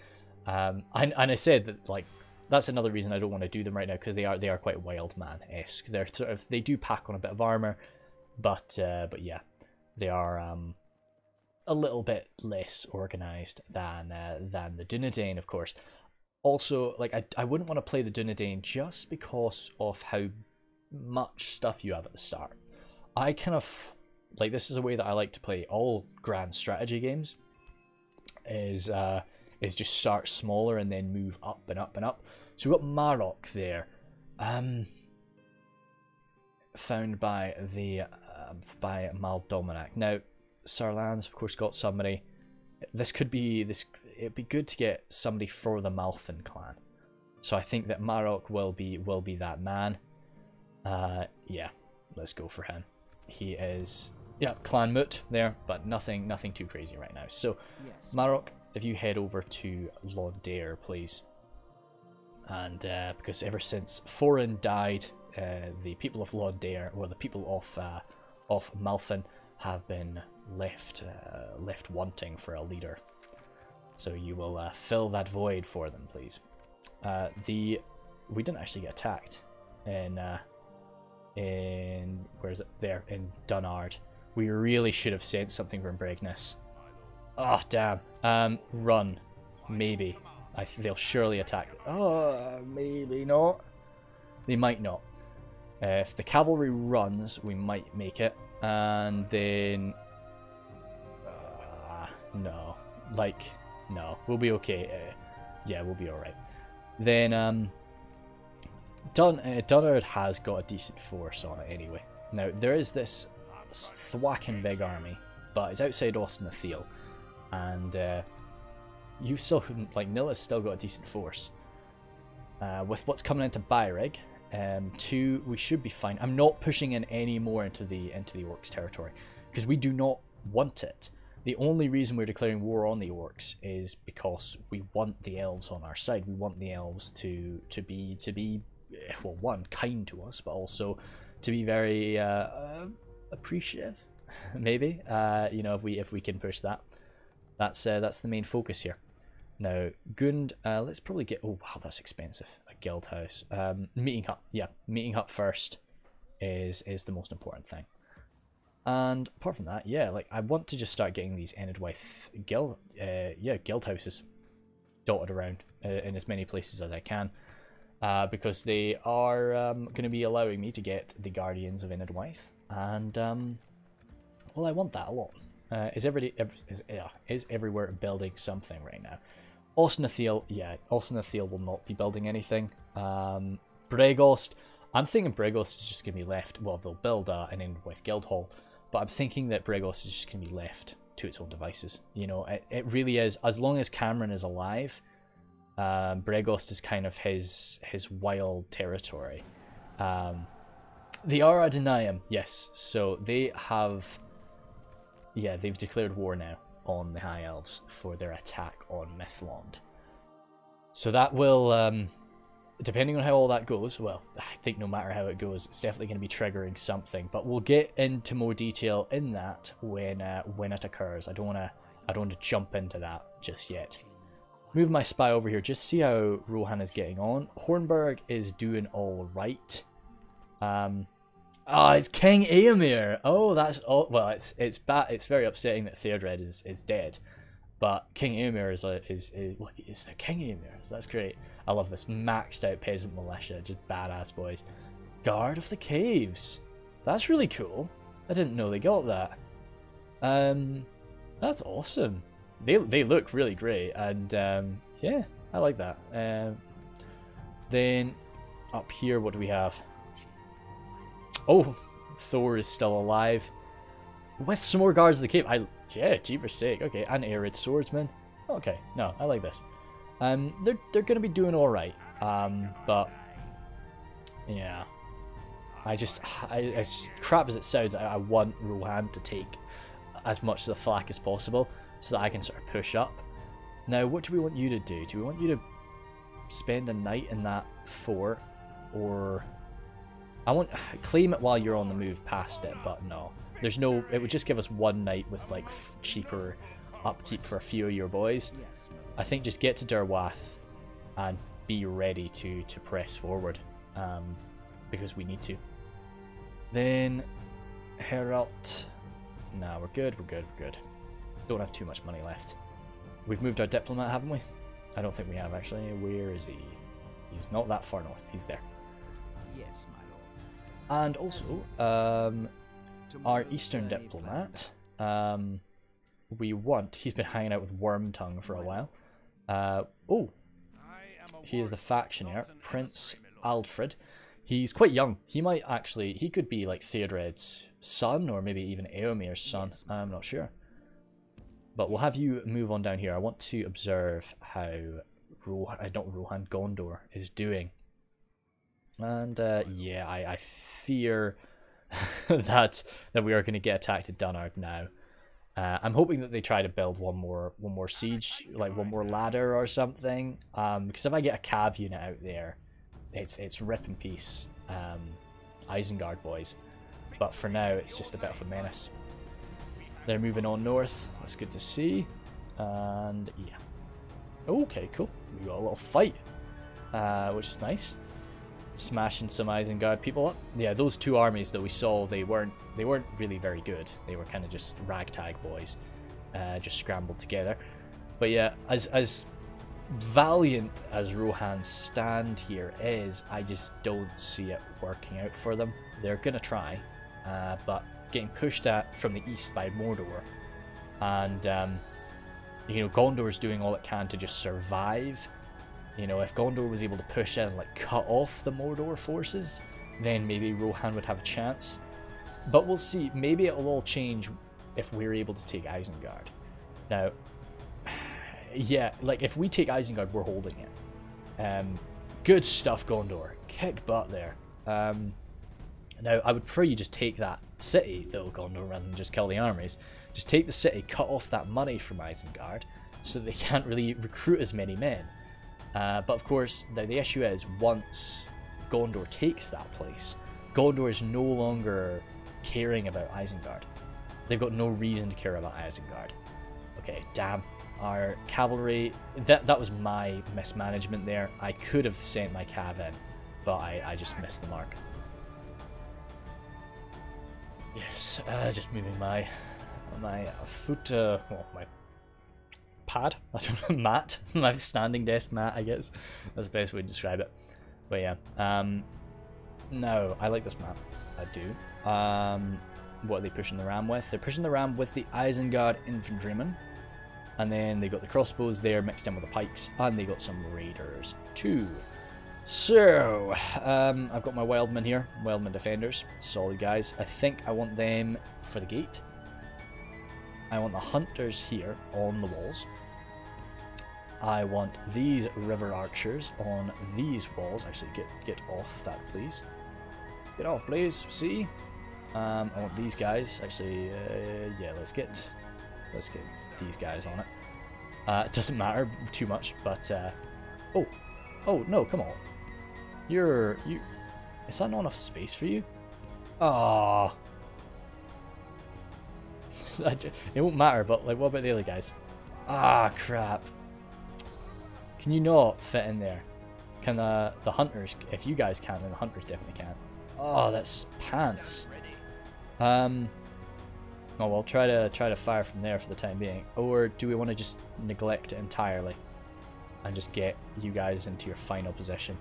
And I said that, like, that's another reason I don't want to do them right now, because they are quite wild man-esque. They're sort of, they do pack on a bit of armor, but yeah, they are a little bit less organized than the Dunedain, of course. Also, like, I wouldn't want to play the Dunedain just because of how much stuff you have at the start. I kind of like, this is a way that I like to play all grand strategy games. Is just start smaller and then move up and up and up. So we've got Marok there, found by Maldominic. Now, Sarlan's of course got somebody. It'd be good to get somebody for the Malfin clan. So I think that Marok will be that man. Yeah, let's go for him. He is, yeah, clan moot there, but nothing too crazy right now. So yes. Marok, if you head over to Laudaire, please. And because ever since Foran died, the people of Laudaire, or the people of Malfin, have been left wanting for a leader. So you will fill that void for them, please. We didn't actually get attacked in where is it? There, in Dunnard. We really should have sent something from Breakness. Oh damn. Run, maybe. They'll surely attack. Oh, maybe not. They might not. If the cavalry runs, we might make it. And then... no. Like, no. We'll be okay. Yeah, we'll be alright. Then, Dunnard has got a decent force on it anyway. Now, there is this thwacking big army, but it's outside Osnathil. And, you've still, like, Nilla's still got a decent force. With what's coming into Byreg, 2, we should be fine. I'm not pushing in any more into the Orcs territory, because we do not want it. The only reason we're declaring war on the Orcs is because we want the elves on our side. We want the elves to be well, one, kind to us, but also to be very appreciative, maybe. You know, if we can push that. That's the main focus here. Now, Gund, let's probably get... Oh, wow, that's expensive. A guild house. Meeting hut. Yeah, meeting hut first is the most important thing. And apart from that, yeah, like, I want to just start getting these Enedwaith guild houses dotted around in as many places as I can. Because they are going to be allowing me to get the Guardians of Enedwaith. And, well, I want that a lot. Is everywhere building something right now? Osnathil, yeah, Osnathil will not be building anything. Bregost, I'm thinking Bregost is just going to be left. Well, they'll build an Enedwaith guild hall, but I'm thinking that Bregost is just going to be left to its own devices. You know, it really is. As long as Cameron is alive, Bregost is kind of his wild territory. The Ara deny him, yes. So they have, yeah, they've declared war now on the High Elves for their attack on Mythlond. So that will, depending on how all that goes, well, I think no matter how it goes, it's definitely going to be triggering something. But we'll get into more detail in that when it occurs. I don't want to jump into that just yet. Move my spy over here, just see how Rohan is getting on. Hornburg is doing all right. It's King Eomer. Oh, that's all. Well, it's bad. It's very upsetting that Theodred is dead, but King Eomer is the King Eomer. So that's great. I love this maxed out peasant militia, just badass boys. Guard of the Caves. That's really cool. I didn't know they got that. That's awesome. They look really great, and yeah, I like that. Then up here, what do we have? Oh, Thor is still alive with some more guards of the cave. Yeah, jeepers sake. Okay, and Arid swordsman. Okay, no, I like this. They're gonna be doing all right. But yeah, as crap as it sounds, I want Rohan to take as much of the flak as possible so that I can sort of push up. Now, what do we want you to do? Do we want you to spend a night in that fort, or I want claim it while you're on the move past it? But no, there's no. It would just give us one night with like cheaper upkeep for a few of your boys. I think just get to Derwath and be ready to press forward, because we need to. Then Herald. No, we're good. We're good. We're good. Don't have too much money left. We've moved our diplomat, haven't we? I don't think we have, actually. Where is he? He's not that far north. He's there. Yes, my lord. And also, our eastern diplomat, we want... He's been hanging out with Wormtongue for a while. Oh, he is the factionaire, Prince Aldfred. He's quite young. He might actually... He could be like Theodred's son, or maybe even Eomer's son. I'm not sure. But we'll have you move on down here. I want to observe how Gondor is doing. And yeah, I fear that we are going to get attacked at Dunnard now. I'm hoping that they try to build one more siege, like one more ladder or something. Because if I get a cav unit out there, it's rip and peace, Isengard boys. But for now, it's just a bit of a menace. They're moving on north. That's good to see. And yeah. Okay, cool. We got a little fight, which is nice. Smashing some Isengard people up. Yeah, those two armies that we saw, they weren't really very good. They were kind of just ragtag boys, just scrambled together. But yeah, as valiant as Rohan's stand here is, I just don't see it working out for them. They're gonna try, but getting pushed at from the east by Mordor, and you know, Gondor's doing all it can to just survive. You know, if Gondor was able to push in and like cut off the Mordor forces, then maybe Rohan would have a chance. But we'll see. Maybe it'll all change if we're able to take Isengard. Now, yeah, like if we take Isengard, we're holding it. Good stuff, Gondor. Kick butt there. Now, I would prefer you just take that city, though, Gondor, rather than just kill the armies. Just take the city, cut off that money from Isengard, so that they can't really recruit as many men. But of course, the issue is, once Gondor takes that place, Gondor is no longer caring about Isengard. They've got no reason to care about Isengard. Okay, damn. Our cavalry, that was my mismanagement there. I could have sent my cav in, but I just missed the mark. Yes, just moving my foot, well, my pad, I don't know, mat, my standing desk mat, I guess. That's the best way to describe it. But yeah, no, I like this map, I do. What are they pushing the ram with? They're pushing the ram with the Isengard infantrymen, and then they got the crossbows there mixed in with the pikes, and they got some raiders too. So, I've got my wildmen here, wildmen defenders, solid guys. I think I want them for the gate. I want the hunters here on the walls. I want these river archers on these walls. Actually, get off that, please. Get off, please. See? I want these guys. Actually, yeah, let's get these guys on it. It doesn't matter too much, but oh no, come on. Is that not enough space for you? Ah. It won't matter, but like, what about the other guys? Ah, crap. Can you not fit in there? Can the hunters? If you guys can, then the hunters definitely can. Oh, that's pants. Oh well, try to fire from there for the time being, or do we want to just neglect it entirely and just get you guys into your final position?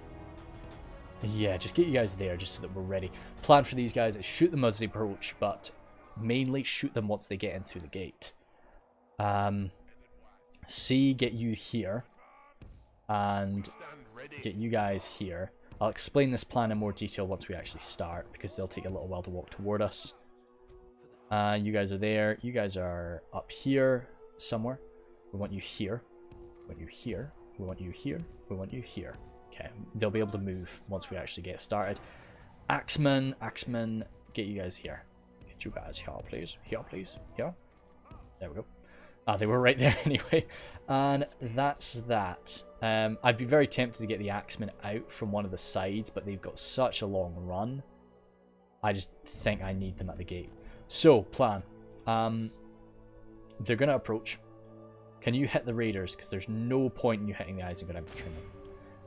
Yeah, just get you guys there just so that we're ready. Plan for these guys is shoot them as they approach, but mainly shoot them once they get in through the gate. C, get you here, and get you guys here. I'll explain this plan in more detail once we actually start, because they'll take a little while to walk toward us. You guys are there. You guys are up here somewhere. We want you here. We want you here. We want you here. We want you here. Okay, they'll be able to move once we actually get started. Axemen, get you guys here. Get you guys here, please. Here, please. Here. There we go. Ah, they were right there anyway. And that's that. I'd be very tempted to get the Axemen out from one of the sides, but they've got such a long run. I just think I need them at the gate. So, plan. They're going to approach. Can you hit the raiders? Because there's no point in you hitting the Isengard infantrymen.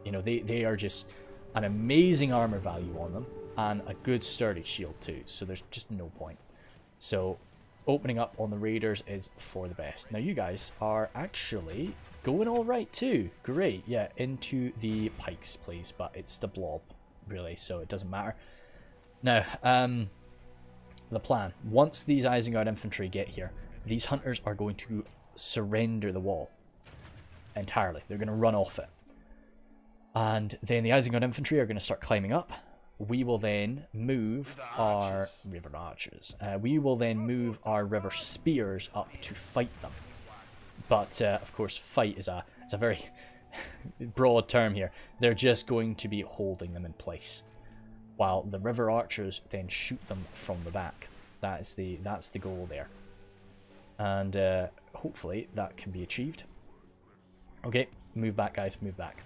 You know, they are just an amazing armor value on them, and a good sturdy shield too, so there's just no point. So, opening up on the raiders is for the best. Now, you guys are actually going alright too. Great, yeah, into the pikes, please, but it's the blob, really, so it doesn't matter. Now, the plan. Once these Isengard infantry get here, these hunters are going to surrender the wall entirely. They're going to run off it. And then the Isengard infantry are going to start climbing up. We will then move our river archers. We will then move our river spears up to fight them. But of course, fight is a very broad term here. They're just going to be holding them in place, while the river archers then shoot them from the back. That's the goal there, and hopefully that can be achieved. Okay, move back, guys, move back.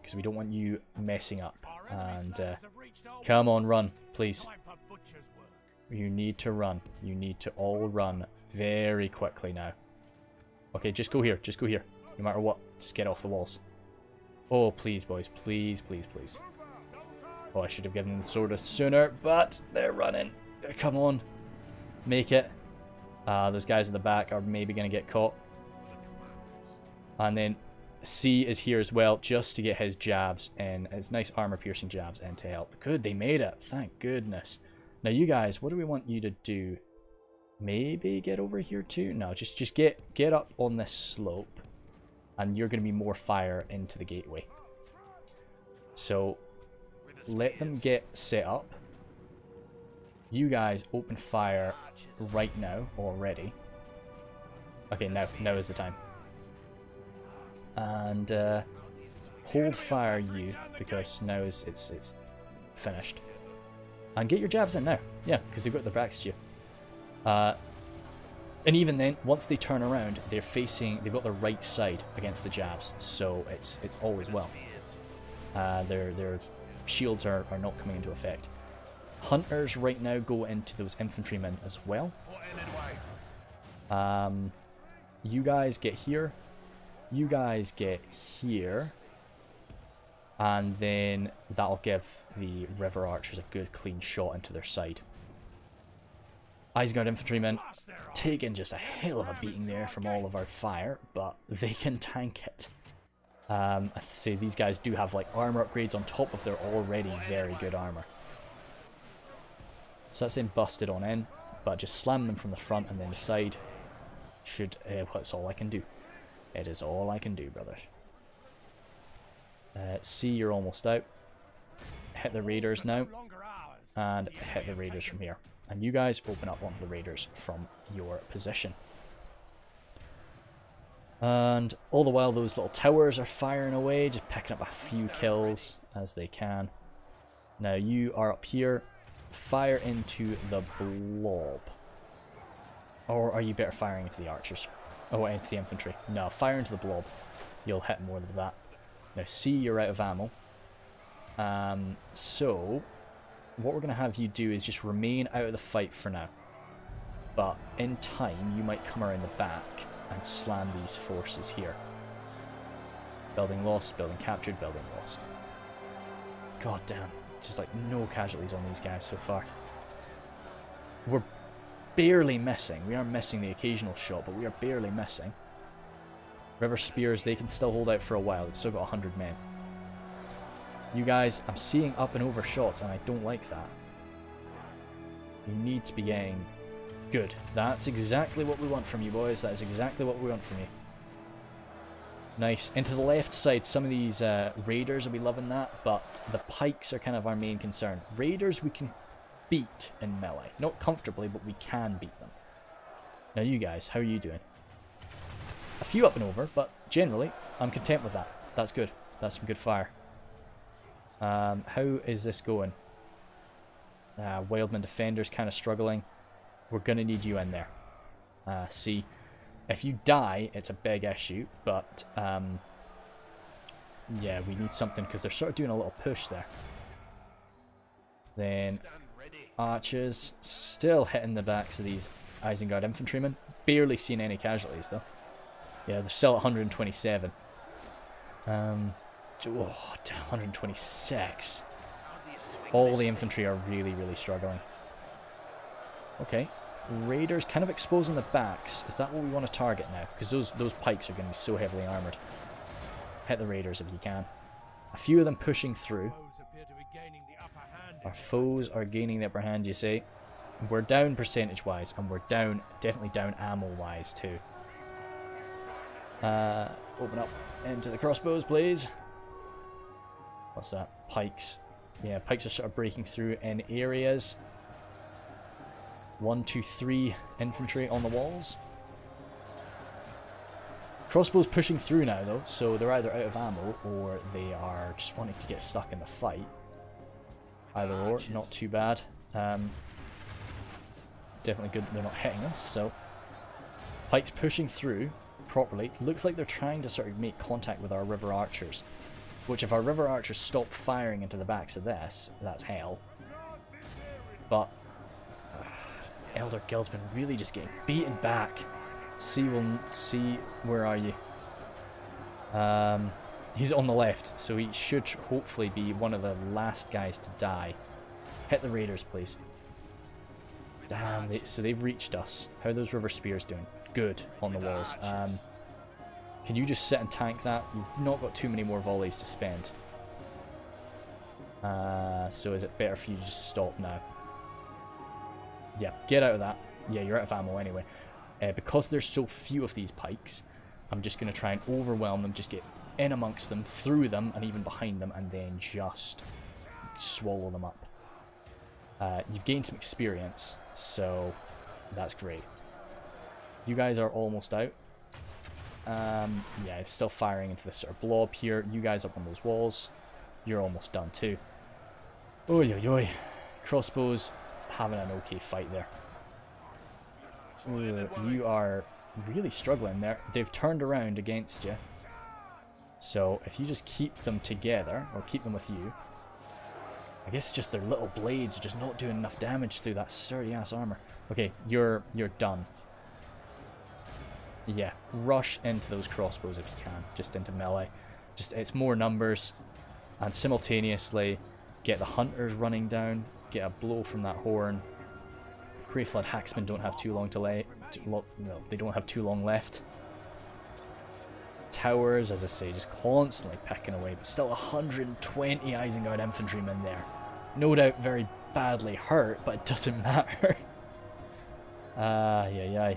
Because we don't want you messing up. And come on, run, please. You need to run. You need to all run very quickly now. Okay, just go here. Just go here. No matter what. Just get off the walls. Oh, please, boys. Please, please, please. Oh, I should have given them the sword sooner, but they're running. Come on. Make it. Those guys in the back are maybe going to get caught. And then C is here as well, just to get his jabs in, his nice armor-piercing jabs in to help. Good, they made it. Thank goodness. Now, you guys, what do we want you to do? Maybe get over here too? No, just get up on this slope, and you're going to be more fire into the gateway. So, let them get set up. You guys open fire right now already. Okay, now is the time. And hold fire you, because now it's finished. And get your jabs in now. Yeah, because they've got their backs to you. And even then, once they turn around, they've got the right side against the jabs, so it's always well. Their shields are not coming into effect. Hunters right now go into those infantrymen as well. You guys get here. You guys get here. And then that'll give the river archers a good clean shot into their side. Isengard infantrymen taking just a hell of a beating there from all of our fire, but they can tank it. I say these guys do have like armor upgrades on top of their already very good armor. So that's them busted on in, but just slam them from the front and then the side should, that's all I can do. It is all I can do, brothers. See, you're almost out. Hit the raiders now, and hit the raiders from here. And you guys open up onto the raiders from your position. And all the while those little towers are firing away, just picking up a few kills as they can. Now you are up here. Fire into the blob. Or are you better firing into the archers? Oh, into the infantry. No, fire into the blob. You'll hit more than that. Now see, you're out of ammo. So what we're going to have you do is just remain out of the fight for now. But in time, you might come around the back and slam these forces here. Building lost, building captured, building lost. God damn. Just like no casualties on these guys so far. We're barely missing. We are missing the occasional shot, but we are barely missing. River Spears, they can still hold out for a while. They've still got 100 men. You guys, I'm seeing up and over shots, and I don't like that. You need to be getting good. That's exactly what we want from you, boys. That is exactly what we want from you. Nice. Into the left side, some of these raiders will be loving that, but the pikes are kind of our main concern. Raiders we can beat in melee. Not comfortably, but we can beat them. Now you guys, how are you doing? A few up and over, but generally, I'm content with that. That's good. That's some good fire. How is this going? Wildman Defender's kind of struggling. We're going to need you in there. See, if you die, it's a big issue, but yeah, we need something because they're sort of doing a little push there. Then archers still hitting the backs of these Isengard infantrymen. Barely seen any casualties though. Yeah, they're still at 127. Oh, 126. All the infantry are really, really struggling. Okay. Raiders kind of exposing the backs. Is that what we want to target now? Because those pikes are going to be so heavily armoured. Hit the raiders if you can. A few of them pushing through. Our foes are gaining the upper hand, you say. We're down percentage-wise, and we're down, definitely down ammo-wise too. Open up into the crossbows, please. What's that? Pikes. Yeah, pikes are sort of breaking through in areas. 1, 2, 3 infantry on the walls. Crossbows pushing through now though, so they're either out of ammo or they are just wanting to get stuck in the fight. Either or, not too bad. Definitely good that they're not hitting us, so. Pikes pushing through properly. Looks like they're trying to sort of make contact with our river archers. Which if our river archers stop firing into the backs of this, that's hell. But Elder Guildsman really just getting beaten back. See, where are you? He's on the left, so he should hopefully be one of the last guys to die. Hit the raiders, please. Damn, so they've reached us. How are those river spears doing? Good on the walls. Can you just sit and tank that? You've not got too many more volleys to spend. So is it better for you to just stop now? Yeah, get out of that. Yeah, you're out of ammo anyway. Because there's so few of these pikes, I'm just going to try and overwhelm them, just get in amongst them, through them, and even behind them, and then just swallow them up. You've gained some experience, so that's great. You guys are almost out. Yeah, it's still firing into this sort of blob here. You guys up on those walls. You're almost done too. Oy oy oy. Crossbows having an okay fight there. You are really struggling there. They've turned around against you. So if you just keep them together, or keep them with you, I guess just their little blades are just not doing enough damage through that sturdy ass armor. Okay, you're done. Yeah, rush into those crossbows if you can, just into melee. Just it's more numbers, and simultaneously get the hunters running down, get a blow from that horn. Greyflood Hacksmen don't have too long to they don't have too long left. Towers, as I say, just constantly picking away, but still 120 Isengard infantrymen there. No doubt very badly hurt, but it doesn't matter. Yeah.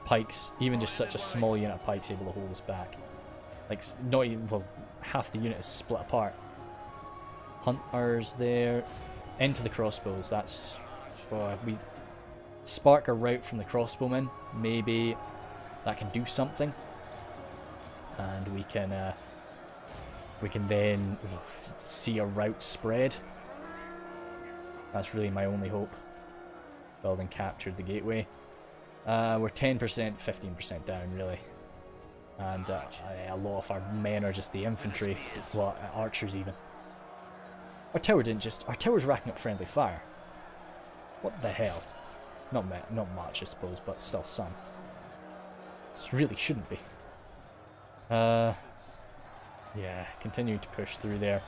Pikes, even just such a small unit of pikes able to hold us back. Like, not even, well, half the unit is split apart. Hunters there, into the crossbows, that's, we spark a route from the crossbowmen, maybe that can do something. And we can then see a route spread. That's really my only hope. Building captured the gateway. We're 10%, 15% down, really. And a lot of our men are just the infantry. Well, archers even. Our tower didn't just... Our tower's racking up friendly fire. What the hell? Not much, I suppose, but still some. This really shouldn't be. Yeah, continuing to push through there.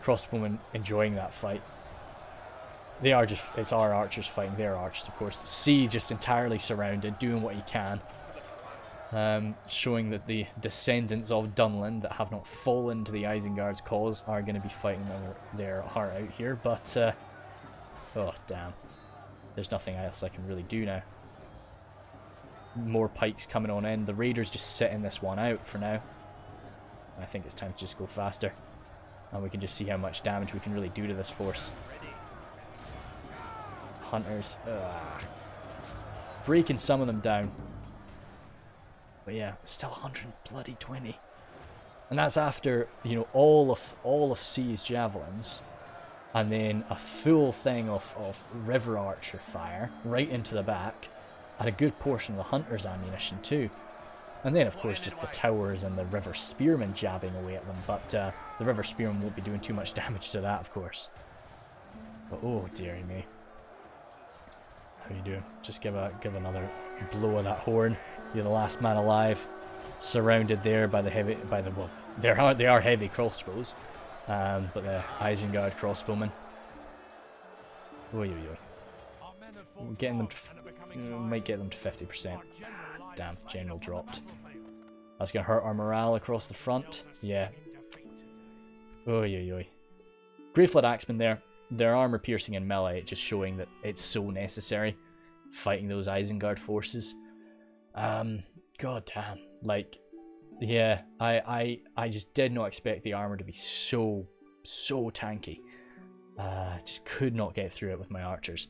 Crossbowmen enjoying that fight. They are just, it's our archers fighting their archers, of course. C just entirely surrounded, doing what he can. Showing that the descendants of Dunland that have not fallen to the Isengard's cause are going to be fighting their heart out here, but, oh, damn. There's nothing else I can really do now. More pikes coming on in. The raiders just sitting this one out for now. I think it's time to just go faster. And we can just see how much damage we can really do to this force. Hunters. Breaking some of them down. But yeah, still 120. And that's after, you know, all of C's javelins. And then a full thing of river archer fire right into the back. And a good portion of the hunters' ammunition too. And then of course just the towers and the river spearmen jabbing away at them. But the river spearmen won't be doing too much damage to that, of course. But oh dearie me. How you doing? Just give another blow of that horn. You're the last man alive. Surrounded there by the well, they are heavy crossbows. But the Isengard crossbowmen. Oy oy oy. Getting them to, might get them to 50%. Damn, general dropped. That's gonna hurt our morale across the front. Yeah. Oy oy oy. Greyflood Axemen there. Their armor piercing in melee, just showing that it's so necessary fighting those Isengard forces. God damn. Like, yeah, I just did not expect the armor to be so tanky. Just could not get through it with my archers.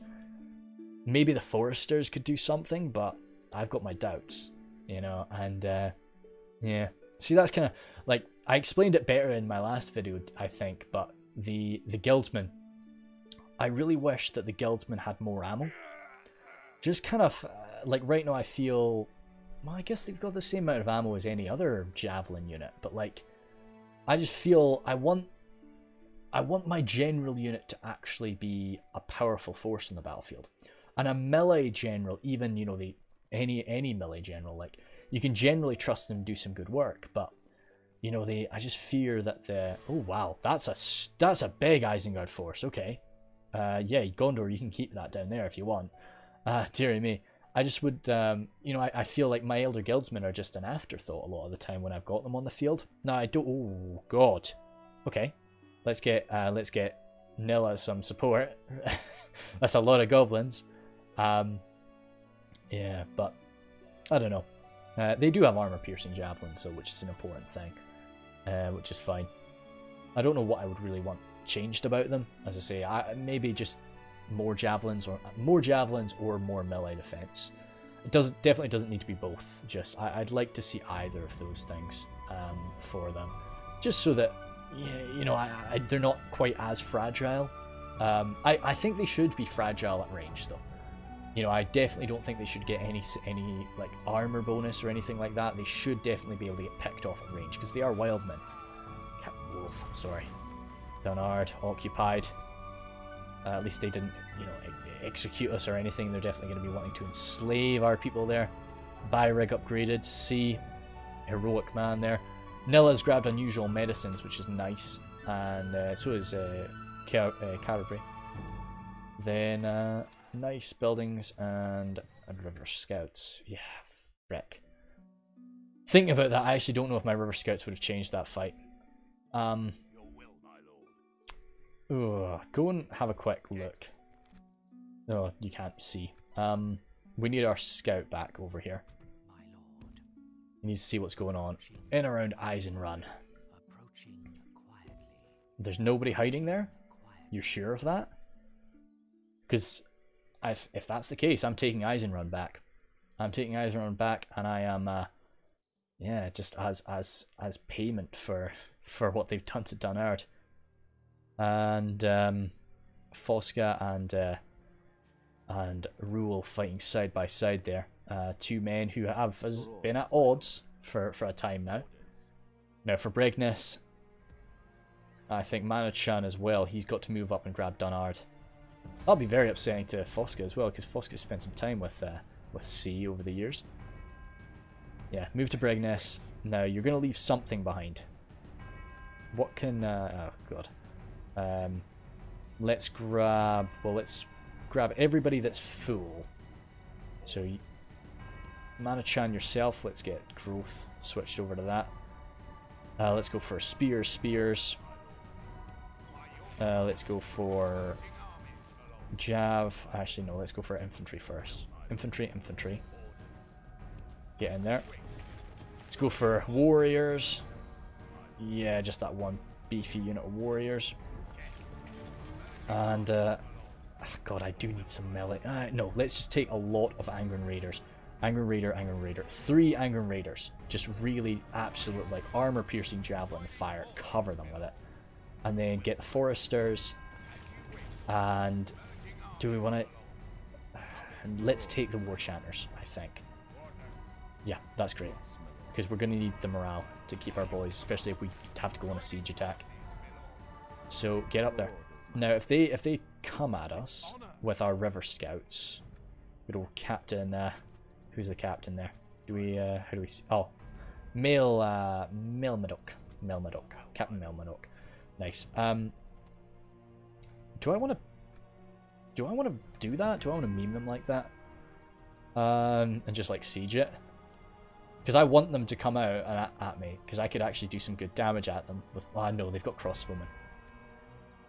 Maybe the foresters could do something, but I've got my doubts, you know, and yeah. See, that's kind of, like, I explained it better in my last video, I think, but the guildsmen, I really wish that the guildsmen had more ammo. Just kind of, like, right now I feel, well, I guess they've got the same amount of ammo as any other javelin unit, but, like, I just feel I want my general unit to actually be a powerful force on the battlefield. And a melee general, even, you know, any melee general, like, you can generally trust them to do some good work, but, you know, I just fear that oh wow, that's a big Isengard force. Okay, yeah, Gondor, you can keep that down there if you want. Dearie me, I just would, you know, I feel like my Elder Guildsmen are just an afterthought a lot of the time when I've got them on the field. No, I don't. Oh god. Okay, let's get Nilla some support. That's a lot of goblins. Yeah, but I don't know. They do have armor-piercing javelins, so which is an important thing, which is fine. I don't know what I would really want changed about them. As I say, maybe just more javelins or more melee defense. It definitely doesn't need to be both. Just I'd like to see either of those things for them, just so that you know they're not quite as fragile. I think they should be fragile at range though. You know, I definitely don't think they should get any like armor bonus or anything like that. They should definitely be able to get picked off at range because they are wildmen. Wolf, sorry. Dunard occupied. At least they didn't, you know, execute us or anything. They're definitely going to be wanting to enslave our people there. Byrig upgraded. C. Heroic man there. Nilla's grabbed unusual medicines, which is nice. And so is Carberry. Then nice buildings and river scouts. Yeah, frick. Thinking about that, I actually don't know if my river scouts would have changed that fight. Go and have a quick look. Oh, you can't see. We need our scout back over here. We need to see what's going on in around Eisenrun. There's nobody hiding there? You're sure of that? Because if that's the case, I'm taking Eisenrun back. I'm taking Eisenrun back, and I am, yeah, just as payment for what they've done to Dunard. And Foska and Rule fighting side by side there. Two men who have been at odds for a time now. Now for Bregness, I think Manachan as well. He's got to move up and grab Dunard. That'll be very upsetting to Foska as well, because Foska spent some time with C over the years. Yeah, move to Bregness. Now you're going to leave something behind. What can? Oh god. Let's grab everybody that's full. So Manachan yourself, let's get growth switched over to that. Let's go for spears. Let's go for Jav. Actually no, let's go for infantry first. Infantry. Get in there. Let's go for warriors. Yeah, just that one beefy unit of warriors. And god, I do need some melee. No, let's just take a lot of Angren Raiders. Angren Raider. 3 Angren Raiders. Just really absolute like armor piercing javelin fire. Cover them with it. And then get the Foresters. And do we want to? And let's take the War Chanters, I think. Yeah, that's great. Because we're going to need the morale to keep our boys, especially if we have to go on a siege attack. So get up there. Now, if they come at us with our river scouts, good old captain. Who's the captain there? Do we? How do we? Oh, Melmadoc. Captain Melmadoc. Nice. Do I want to do that? Do I want to meme them like that? And just like siege it? Because I want them to come out at me, because I could actually do some good damage at them. With, oh no, they've got crossbowmen.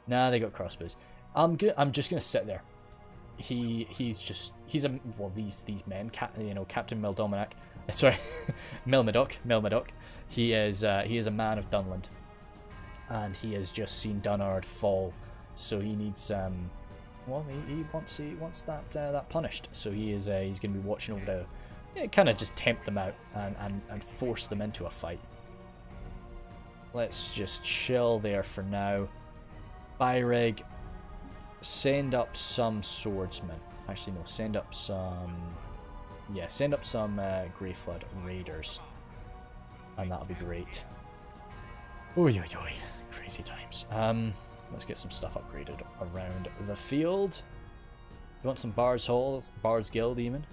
Nah, they got crossbows. I'm just gonna sit there. He's these men, Captain Meldominic. Sorry, Melmadoc. He is a man of Dunland, and he has just seen Dunard fall, so he needs well, he wants that punished. So he's gonna be watching over to. Kind of just tempt them out and force them into a fight. Let's just chill there for now. Byrig, send up some swordsmen. Actually, no, send up some Greyflood Raiders. And that'll be great. Oy. Crazy times. Let's get some stuff upgraded around the field. You want some Bard's Hall, Bard's Guild even?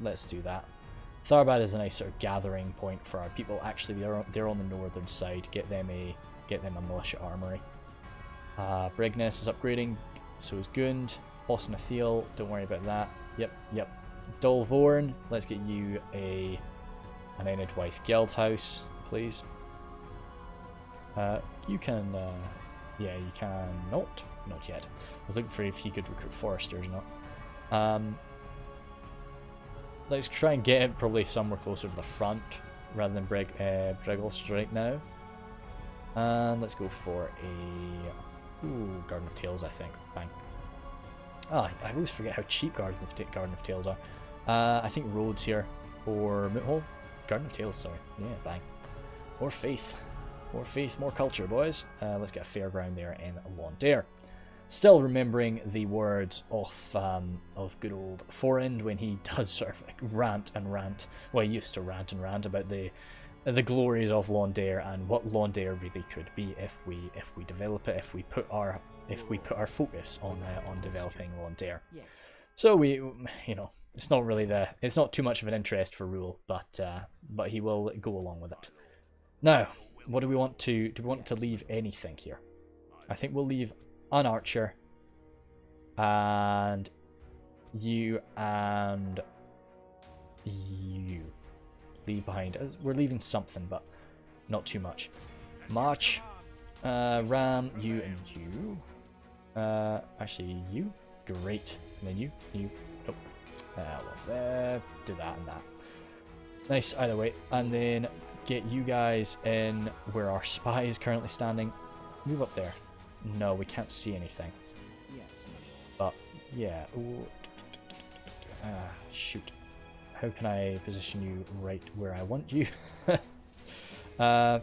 Let's do that. Tharbad is a nice sort of gathering point for our people. Actually, they're on the northern side. Get them a militia armory. Bregness is upgrading. So is Gund. Boston Athiel, don't worry about that. Yep. Dolvorn, let's get you an Enedwaith Guild House, please. You can, yeah, you can not yet. I was looking for if he could recruit foresters or not. Let's try and get it probably somewhere closer to the front rather than Bregos right now. And let's go for a Garden of Tales, I think. Bang. I always forget how cheap Garden of Tales are. I think Rhodes here, or Moothole. Garden of Tales, sorry. Yeah, bang. More faith. More faith, more culture, boys. Let's get a fairground there in Laundair. Still remembering the words of good old Forend when he does sort of like rant and rant. Well, he used to rant and rant about the glories of Laundair and what Laundair really could be if we develop it, if we put our focus on developing Laundair. Yes. So we, you know, it's not too much of an interest for Rule, but he will go along with it. Now, what do we want to leave anything here? I think we'll leave an archer, and you leave behind. We're leaving something, but not too much. March, Ram, you and you. Actually, you. Great. And then you. Nope. Well, do that and that. Nice. Either way, and then get you guys in where our spy is currently standing. Move up there. No, we can't see anything. Yes. But yeah. Shoot. How can I position you right where I want you? I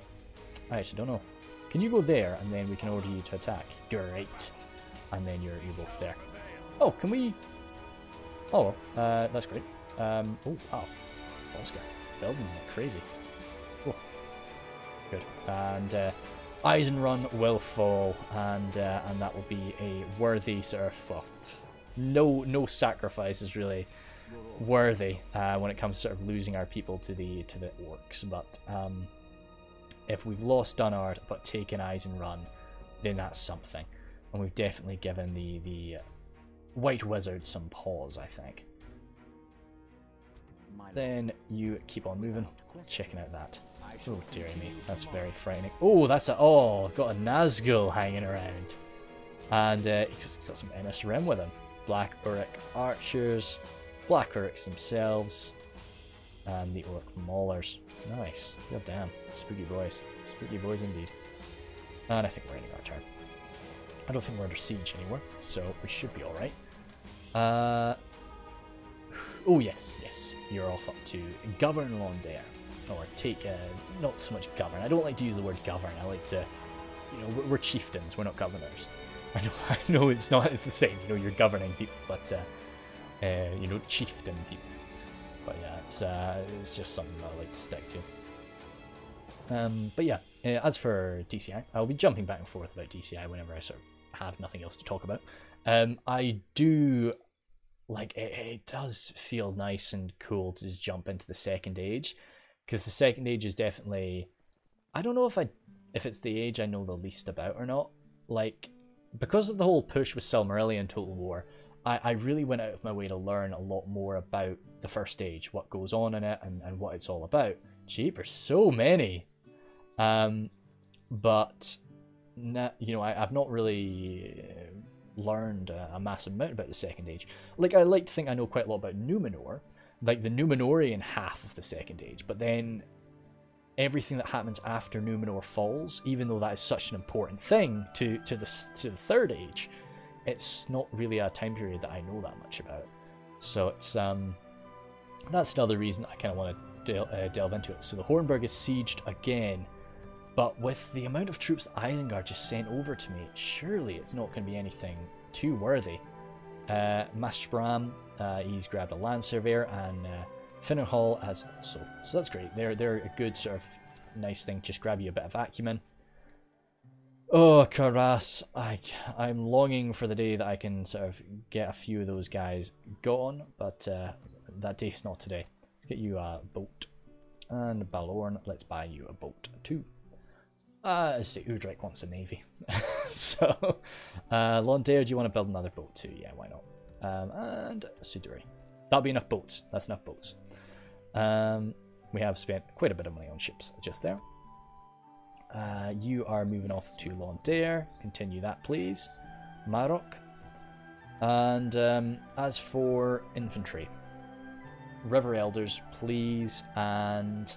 actually don't know. Can you go there and then we can order you to attack? Great. And then you're both there. Oh, can we? Oh, that's great. Oh, wow. Foska. Building like crazy. Oh. Good. And Eisenrun will fall, and that will be a worthy sort of, well, no sacrifice is really worthy when it comes to sort of losing our people to the orcs. But if we've lost Dunnard but taken Eisenrun, then that's something, and we've definitely given the White Wizard some pause, I think. Then you keep on moving, checking out that. Oh dearie me, that's very frightening. Oh, got a Nazgul hanging around, and he's got some NSRM with him. Black Uruk archers, Black Uruks themselves, and the Orc Maulers. Nice, god damn, spooky boys indeed. And I think we're ending our turn. I don't think we're under siege anymore, so we should be all right. Oh yes, you're off up to govern Laundair. Or take, not so much govern. I don't like to use the word govern. I like to, you know, we're chieftains, we're not governors. I know it's the same, you know, you're governing people, but, you know, chieftain people. But yeah, it's just something that I like to stick to. But yeah, as for DCI, I'll be jumping back and forth about DCI whenever I sort of have nothing else to talk about. I do, like, it does feel nice and cool to just jump into the Second Age. Because the Second Age is definitely, I don't know if it's the age I know the least about or not. Like, because of the whole push with Silmarillion Total War, I really went out of my way to learn a lot more about the First Age, what goes on in it, and what it's all about. Jeepers, so many. But, you know, I've not really learned a massive amount about the Second Age. Like, I like to think I know quite a lot about Numenor, like the Númenórean half of the Second Age, but then everything that happens after Númenor falls, even though that is such an important thing to the Third Age, it's not really a time period that I know that much about. So it's that's another reason I kind of want to delve into it. So the Hornburg is sieged again, but with the amount of troops that Isengard just sent over to me, surely it's not going to be anything too worthy. Mastbram, he's grabbed a land surveyor, and Finnenhall has also. So that's great. They're a good sort of nice thing. Just grab you a bit of acumen. Oh, Karas, I'm longing for the day that I can sort of get a few of those guys gone, but that day's not today. Let's get you a boat. And Balorn, let's buy you a boat too. Let's see, Udrek wants a navy. So, Londair, do you want to build another boat too? Yeah, why not? And Sudiri. That'll be enough boats. That's enough boats. We have spent quite a bit of money on ships just there. You are moving off to Londair. Continue that, please. Marok. And as for infantry, River Elders, please. And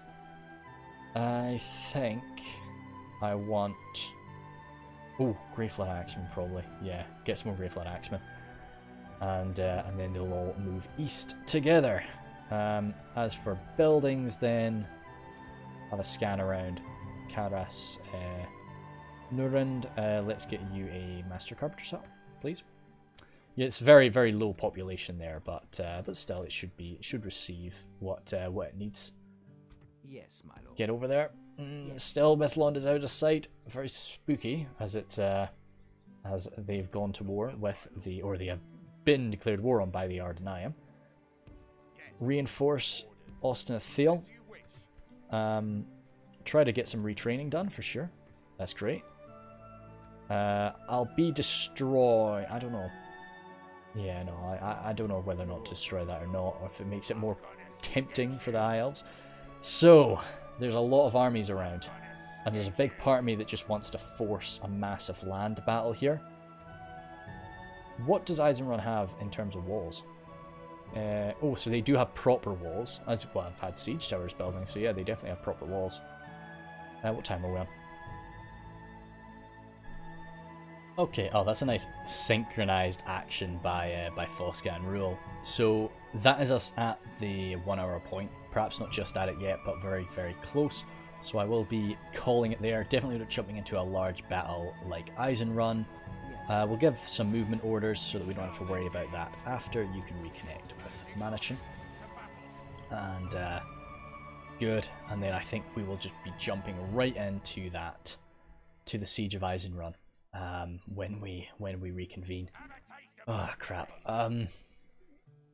I think I want... Oh, Greyflood Axemen, probably. Yeah, get some more Greyflood Axemen. And then they'll all move east together. As for buildings, then have a scan around. Karas, Nurund, let's get you a Master Carpenter shop, please. Yeah, it's very, very low population there, but still, it should receive what it needs. Yes, my lord. Get over there. Still, Mythlond is out of sight. Very spooky, as they've gone to war with they have been declared war on by the Ardennium. Reinforce Austin Thiel. Try to get some retraining done for sure. That's great. I'll be destroy. I don't know. Yeah, no, I don't know whether or not to destroy that or not, or if it makes it more tempting for the High Elves. So, there's a lot of armies around, and there's a big part of me that just wants to force a massive land battle here. What does Eisenrun have in terms of walls? Oh, so they do have proper walls. As well, I've had siege towers building, so yeah, they definitely have proper walls. What time are we on? Okay, oh, that's a nice synchronized action by Foska and Rule. So that is us at the 1 hour point. Perhaps not just at it yet, but very, very close. So I will be calling it there. Definitely not jumping into a large battle like Eisenrun. We'll give some movement orders so that we don't have to worry about that after. You can reconnect with Manachin. And good. And then I think we will just be jumping right into that, to the Siege of Eisenrun. When we reconvene. Oh crap.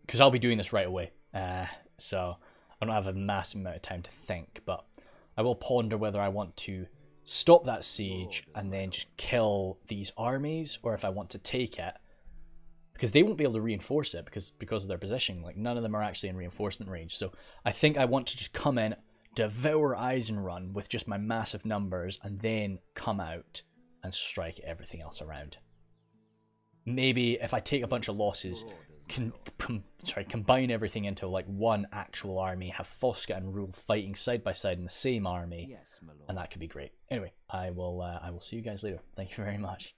Because I'll be doing this right away. So I don't have a massive amount of time to think, but I will ponder whether I want to stop that siege and then just kill these armies, or if I want to take it, because they won't be able to reinforce it because of their position. Like, none of them are actually in reinforcement range. So I think I want to just come in, devour Eisenrun with just my massive numbers, and then come out and strike everything else around. Maybe if I take a bunch of losses, combine everything into like one actual army, have Foska and Rule fighting side by side in the same army, and that could be great. Anyway, I will see you guys later. Thank you very much.